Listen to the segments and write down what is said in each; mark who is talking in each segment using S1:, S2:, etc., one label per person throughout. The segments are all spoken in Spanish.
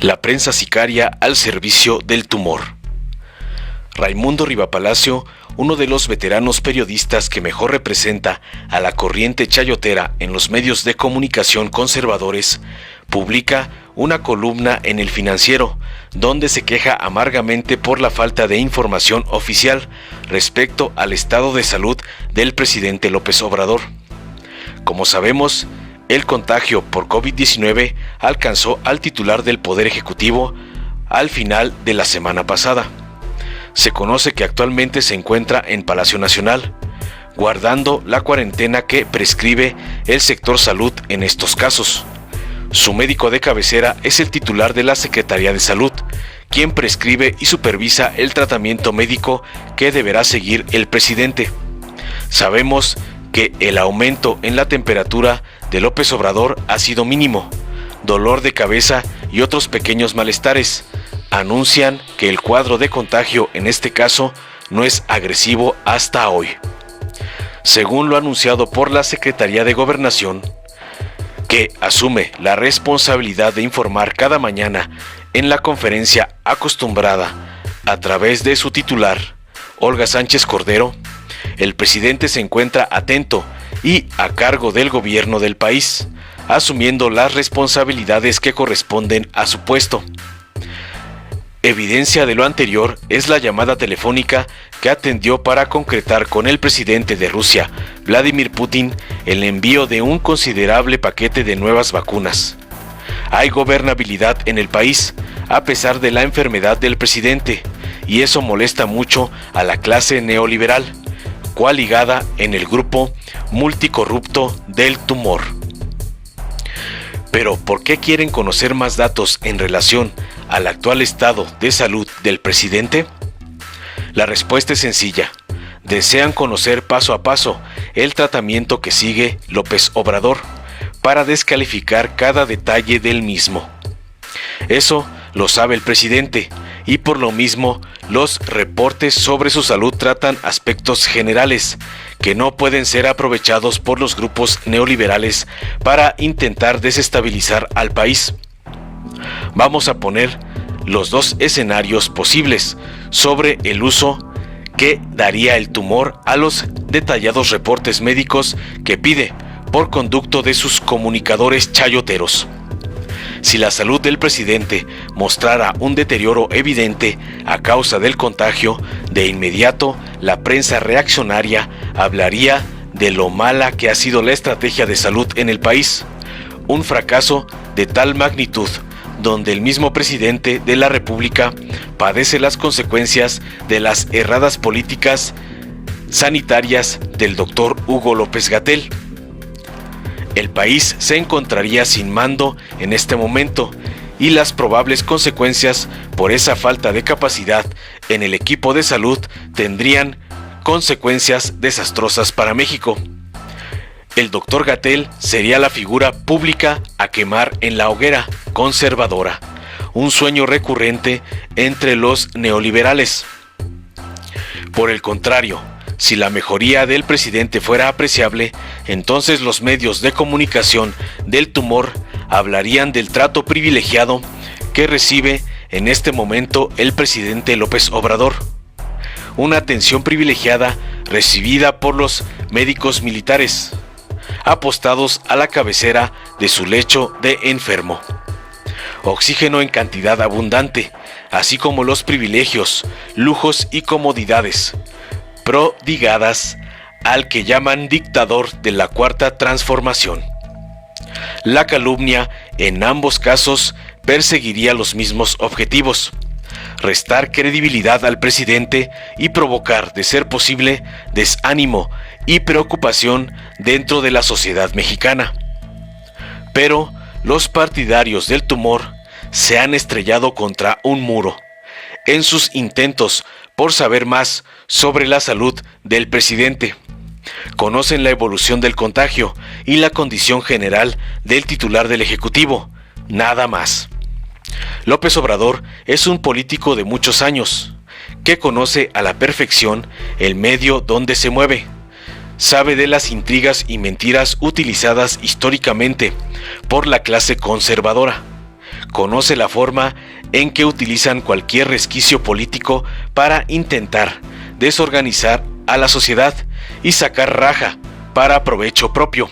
S1: La prensa sicaria al servicio del tumor. Raimundo Rivapalacio, uno de los veteranos periodistas que mejor representa a la corriente chayotera en los medios de comunicación conservadores, publica una columna en El Financiero, donde se queja amargamente por la falta de información oficial respecto al estado de salud del presidente López Obrador. Como sabemos, el contagio por COVID-19 alcanzó al titular del Poder Ejecutivo al final de la semana pasada. Se conoce que actualmente se encuentra en Palacio Nacional, guardando la cuarentena que prescribe el sector salud en estos casos. Su médico de cabecera es el titular de la Secretaría de Salud, quien prescribe y supervisa el tratamiento médico que deberá seguir el presidente. Sabemos que el aumento en la temperatura de López Obrador ha sido mínimo. Dolor de cabeza y otros pequeños malestares anuncian que el cuadro de contagio en este caso no es agresivo hasta hoy. Según lo anunciado por la Secretaría de Gobernación, que asume la responsabilidad de informar cada mañana en la conferencia acostumbrada a través de su titular, Olga Sánchez Cordero, el presidente se encuentra atento y a cargo del gobierno del país, asumiendo las responsabilidades que corresponden a su puesto. Evidencia de lo anterior es la llamada telefónica que atendió para concretar con el presidente de Rusia, Vladimir Putin, el envío de un considerable paquete de nuevas vacunas. Hay gobernabilidad en el país, a pesar de la enfermedad del presidente, y eso molesta mucho a la clase neoliberal, coaligada en el grupo multicorrupto del tumor. Pero, ¿por qué quieren conocer más datos en relación al actual estado de salud del presidente? La respuesta es sencilla. Desean conocer paso a paso el tratamiento que sigue López Obrador para descalificar cada detalle del mismo. Eso lo sabe el presidente, y por lo mismo los reportes sobre su salud tratan aspectos generales que no pueden ser aprovechados por los grupos neoliberales para intentar desestabilizar al país. Vamos a poner los dos escenarios posibles sobre el uso que daría el tumor a los detallados reportes médicos que pide por conducto de sus comunicadores chayoteros. Si la salud del presidente mostrara un deterioro evidente a causa del contagio, de inmediato la prensa reaccionaria hablaría de lo mala que ha sido la estrategia de salud en el país. Un fracaso de tal magnitud, donde el mismo presidente de la República padece las consecuencias de las erradas políticas sanitarias del doctor Hugo López-Gatell. El país se encontraría sin mando en este momento y las probables consecuencias por esa falta de capacidad en el equipo de salud tendrían consecuencias desastrosas para México. El doctor Gatell sería la figura pública a quemar en la hoguera conservadora, un sueño recurrente entre los neoliberales. Por el contrario, si la mejoría del presidente fuera apreciable, entonces los medios de comunicación del tumor hablarían del trato privilegiado que recibe en este momento el presidente López Obrador. Una atención privilegiada recibida por los médicos militares, apostados a la cabecera de su lecho de enfermo. Oxígeno en cantidad abundante, así como los privilegios, lujos y comodidades prodigadas al que llaman dictador de la Cuarta Transformación. La calumnia en ambos casos perseguiría los mismos objetivos: restar credibilidad al presidente y provocar, de ser posible, desánimo y preocupación dentro de la sociedad mexicana. Pero los partidarios del tumor se han estrellado contra un muro en sus intentos por saber más sobre la salud del presidente. Conocen la evolución del contagio y la condición general del titular del Ejecutivo, nada más. López Obrador es un político de muchos años, que conoce a la perfección el medio donde se mueve. Sabe de las intrigas y mentiras utilizadas históricamente por la clase conservadora. Conoce la forma en que utilizan cualquier resquicio político para intentar desorganizar a la sociedad y sacar raja para provecho propio.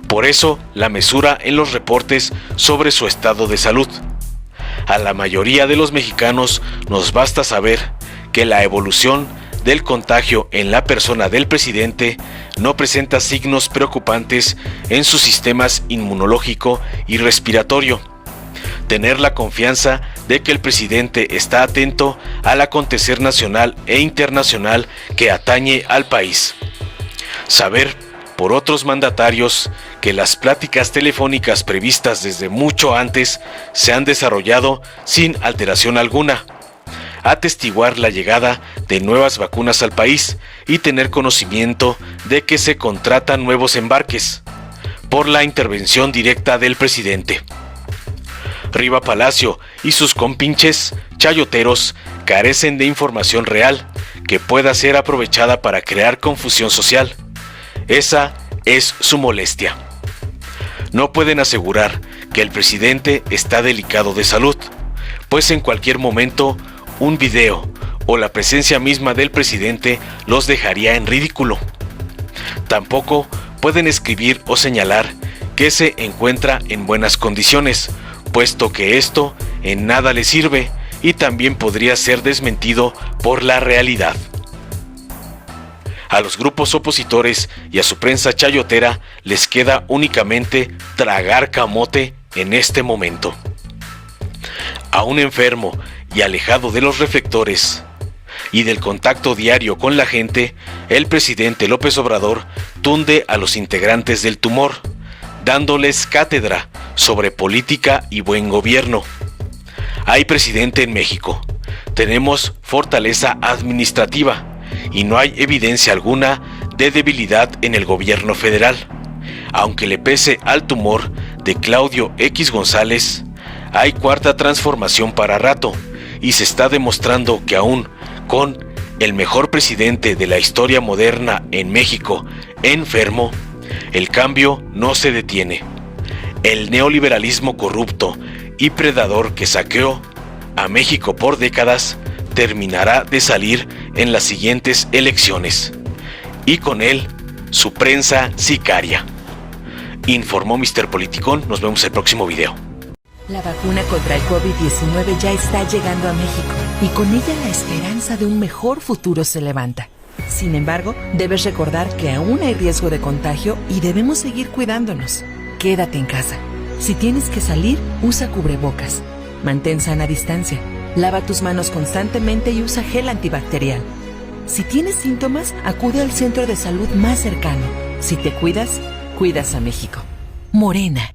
S1: Por eso, la mesura en los reportes sobre su estado de salud. A la mayoría de los mexicanos nos basta saber que la evolución del contagio en la persona del presidente no presenta signos preocupantes en sus sistemas inmunológico y respiratorio. Tener la confianza de que el presidente está atento al acontecer nacional e internacional que atañe al país. Saber por otros mandatarios que las pláticas telefónicas previstas desde mucho antes se han desarrollado sin alteración alguna. Atestiguar la llegada de nuevas vacunas al país y tener conocimiento de que se contratan nuevos embarques por la intervención directa del presidente. Riva Palacio y sus compinches chayoteros carecen de información real que pueda ser aprovechada para crear confusión social. Esa es su molestia. No pueden asegurar que el presidente está delicado de salud, pues en cualquier momento un video o la presencia misma del presidente los dejaría en ridículo. Tampoco pueden escribir o señalar que se encuentra en buenas condiciones, puesto que esto en nada le sirve y también podría ser desmentido por la realidad. A los grupos opositores y a su prensa chayotera les queda únicamente tragar camote en este momento. A un enfermo y alejado de los reflectores y del contacto diario con la gente, el presidente López Obrador tunde a los integrantes del tumor, dándoles cátedra sobre política y buen gobierno. Hay presidente en México, tenemos fortaleza administrativa y no hay evidencia alguna de debilidad en el gobierno federal. Aunque le pese al tumor de Claudio X González, hay cuarta transformación para rato y se está demostrando que aún con el mejor presidente de la historia moderna en México enfermo, el cambio no se detiene. El neoliberalismo corrupto y predador que saqueó a México por décadas terminará de salir en las siguientes elecciones, y con él su prensa sicaria. Informó Mr. Politicón. Nos vemos el próximo video.
S2: La vacuna contra el COVID-19 ya está llegando a México y con ella la esperanza de un mejor futuro se levanta. Sin embargo, debes recordar que aún hay riesgo de contagio y debemos seguir cuidándonos. Quédate en casa. Si tienes que salir, usa cubrebocas. Mantén sana distancia. Lava tus manos constantemente y usa gel antibacterial. Si tienes síntomas, acude al centro de salud más cercano. Si te cuidas, cuidas a México. Morena.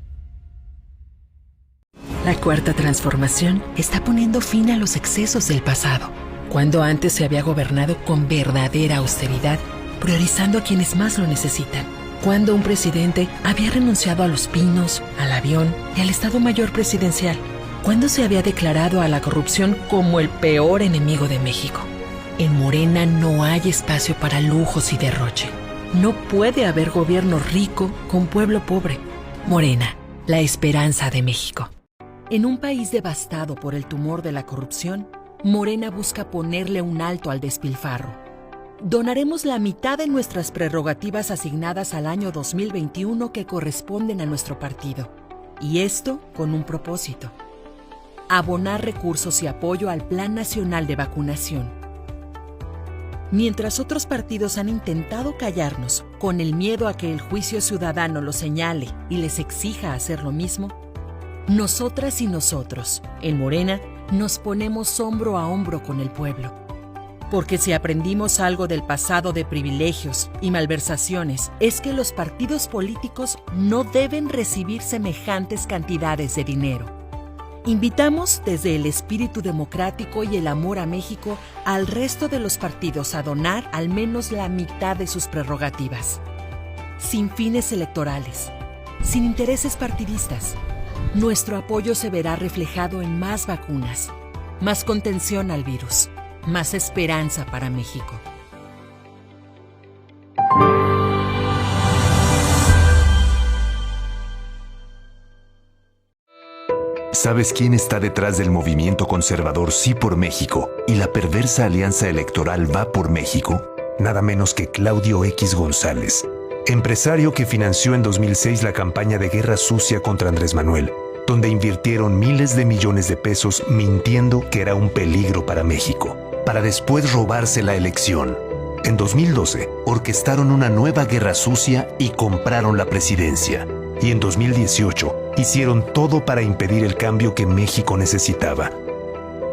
S2: La cuarta transformación está poniendo fin a los excesos del pasado, cuando antes se había gobernado con verdadera austeridad, priorizando a quienes más lo necesitan. Cuando un presidente había renunciado a los pinos, al avión y al Estado Mayor Presidencial. Cuando se había declarado a la corrupción como el peor enemigo de México. En Morena no hay espacio para lujos y derroche. No puede haber gobierno rico con pueblo pobre. Morena, la esperanza de México. En un país devastado por el tumor de la corrupción, Morena busca ponerle un alto al despilfarro. Donaremos la mitad de nuestras prerrogativas asignadas al año 2021 que corresponden a nuestro partido. Y esto con un propósito: abonar recursos y apoyo al Plan Nacional de Vacunación. Mientras otros partidos han intentado callarnos con el miedo a que el juicio ciudadano los señale y les exija hacer lo mismo, nosotras y nosotros, en Morena, nos ponemos hombro a hombro con el pueblo. Porque si aprendimos algo del pasado de privilegios y malversaciones, es que los partidos políticos no deben recibir semejantes cantidades de dinero. Invitamos desde el espíritu democrático y el amor a México al resto de los partidos a donar al menos la mitad de sus prerrogativas. Sin fines electorales, sin intereses partidistas. Nuestro apoyo se verá reflejado en más vacunas, más contención al virus, más esperanza para México.
S3: ¿Sabes quién está detrás del movimiento conservador Sí por México y la perversa alianza electoral Va por México? Nada menos que Claudio X González, empresario que financió en 2006 la campaña de guerra sucia contra Andrés Manuel, donde invirtieron miles de millones de pesos mintiendo que era un peligro para México, para después robarse la elección. En 2012, orquestaron una nueva guerra sucia y compraron la presidencia. Y en 2018, hicieron todo para impedir el cambio que México necesitaba.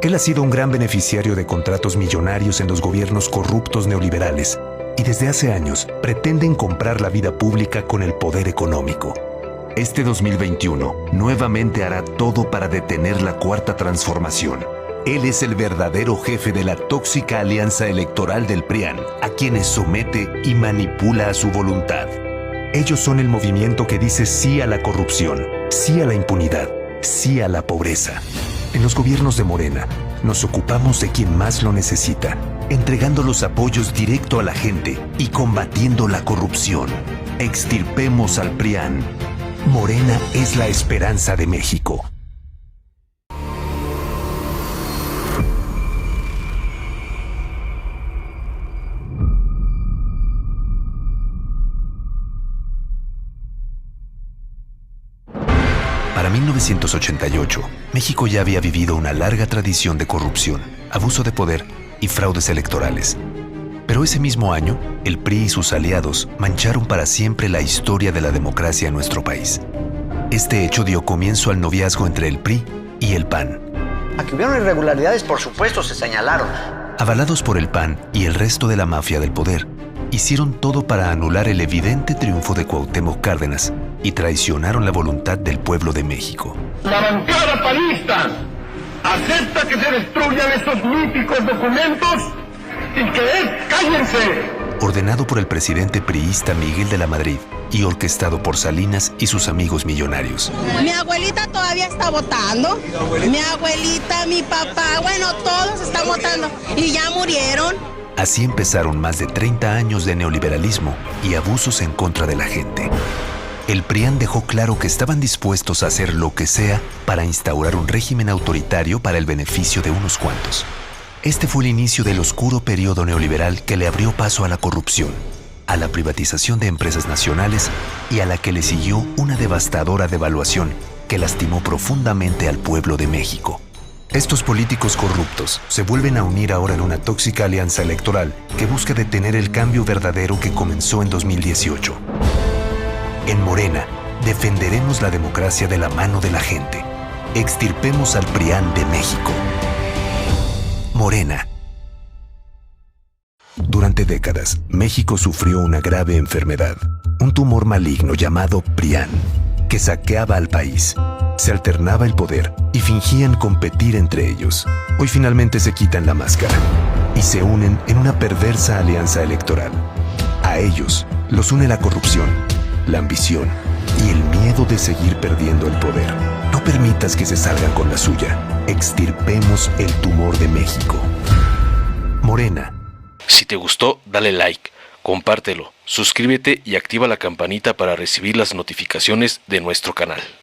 S3: Él ha sido un gran beneficiario de contratos millonarios en los gobiernos corruptos neoliberales y desde hace años pretenden comprar la vida pública con el poder económico. Este 2021 nuevamente hará todo para detener la Cuarta Transformación. Él es el verdadero jefe de la tóxica alianza electoral del PRIAN, a quienes somete y manipula a su voluntad. Ellos son el movimiento que dice sí a la corrupción, sí a la impunidad, sí a la pobreza. En los gobiernos de Morena, nos ocupamos de quien más lo necesita, entregando los apoyos directo a la gente y combatiendo la corrupción. Extirpemos al PRIAN. Morena es la esperanza de México. Para 1988, México ya había vivido una larga tradición de corrupción, abuso de poder y fraudes electorales. Pero ese mismo año, el PRI y sus aliados mancharon para siempre la historia de la democracia en nuestro país. Este hecho dio comienzo al noviazgo entre el PRI y el PAN.
S4: A que hubieron irregularidades, por supuesto, se señalaron.
S3: Avalados por el PAN y el resto de la mafia del poder, hicieron todo para anular el evidente triunfo de Cuauhtémoc Cárdenas y traicionaron la voluntad del pueblo de México.
S5: La bancada panista acepta que se destruyan estos míticos documentos y que cállense.
S3: Ordenado por el presidente priista Miguel de la Madrid y orquestado por Salinas y sus amigos millonarios.
S6: Mi abuelita todavía está votando. Mi abuelita, mi papá, bueno, todos están votando y ya murieron.
S3: Así empezaron más de 30 años de neoliberalismo y abusos en contra de la gente. El PRIAN dejó claro que estaban dispuestos a hacer lo que sea para instaurar un régimen autoritario para el beneficio de unos cuantos. Este fue el inicio del oscuro periodo neoliberal que le abrió paso a la corrupción, a la privatización de empresas nacionales y a la que le siguió una devastadora devaluación que lastimó profundamente al pueblo de México. Estos políticos corruptos se vuelven a unir ahora en una tóxica alianza electoral que busca detener el cambio verdadero que comenzó en 2018. En Morena, defenderemos la democracia de la mano de la gente. Extirpemos al PRIAN de México. Morena. Durante décadas, México sufrió una grave enfermedad, un tumor maligno llamado PRIAN, que saqueaba al país. Se alternaba el poder y fingían competir entre ellos. Hoy finalmente se quitan la máscara y se unen en una perversa alianza electoral. A ellos los une la corrupción, la ambición y el miedo de seguir perdiendo el poder. No permitas que se salgan con la suya. Extirpemos el tumor de México. Morena.
S1: Si te gustó, dale like, compártelo, suscríbete y activa la campanita para recibir las notificaciones de nuestro canal.